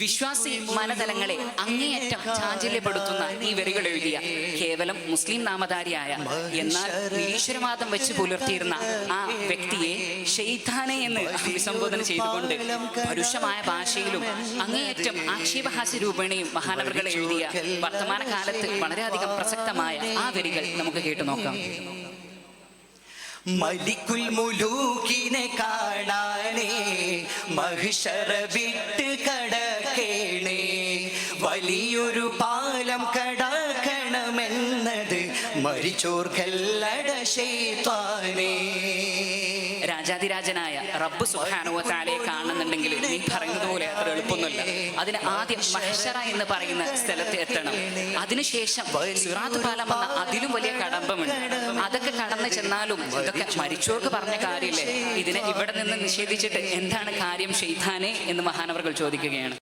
വിശ്വാസി മനതലങ്ങളെ അങ്ങേയറ്റം ചാഞ്ചല്യപ്പെടുത്തുന്ന ഈ വരികൾ എഴുതിയ കേവലം മുസ്ലിം നാമധാരിയായ എന്നാൽ നിരീശ്വരവാദം വെച്ച് പുലർത്തിയിരുന്ന ആ വ്യക്തിയെ ഷെയ്ത്താനെ എന്ന് അഭിസംബോധന ചെയ്തുകൊണ്ട് പരുഷമായ ഭാഷയിലും അങ്ങേയറ്റം ആക്ഷേപഹാസ്യ രൂപേണയും മഹാനവറുകൾ എഴുതിയ വർത്തമാനകാലത്ത് വളരെയധികം പ്രസക്തമായ ആ വരികൾ നമുക്ക് കേട്ടു നോക്കാം. മലിക്കുൽ മുലൂക്കിനെ കാണാനേ മഹിഷറ വിട്ട് കടക്കേണേ, വലിയൊരു പാലം കടക്കണമെന്നത് മരിച്ചോർക്കല്ലട ശൈത്താനേ. രാജാതിരാജനായ റബ്ബ് സുബ്ഹാനഹു വ തആലയെ കാണുന്നുണ്ടെങ്കിൽ നീ പറയുന്നത് പോലെ അത്ര എളുപ്പമൊന്നുമില്ല. അതിന് ആദ്യം മഹ്ശറ എന്ന് പറയുന്ന സ്ഥലത്ത് എത്തണം. അതിനുശേഷം സിറാത്ത് പാലം എന്ന അതിലും വലിയ കടമ്പമുണ്ട്. അതൊക്കെ കടന്നു ചെന്നാലും ഇതൊക്കെ മരിച്ചോർക്ക് പറഞ്ഞ കാര്യമില്ലേ, ഇതിനെ ഇവിടെ നിന്ന് നിഷേധിച്ചിട്ട് എന്താണ് കാര്യം ഷെയ്ത്താനെ എന്ന് മഹാനവറുകൾ ചോദിക്കുകയാണ്.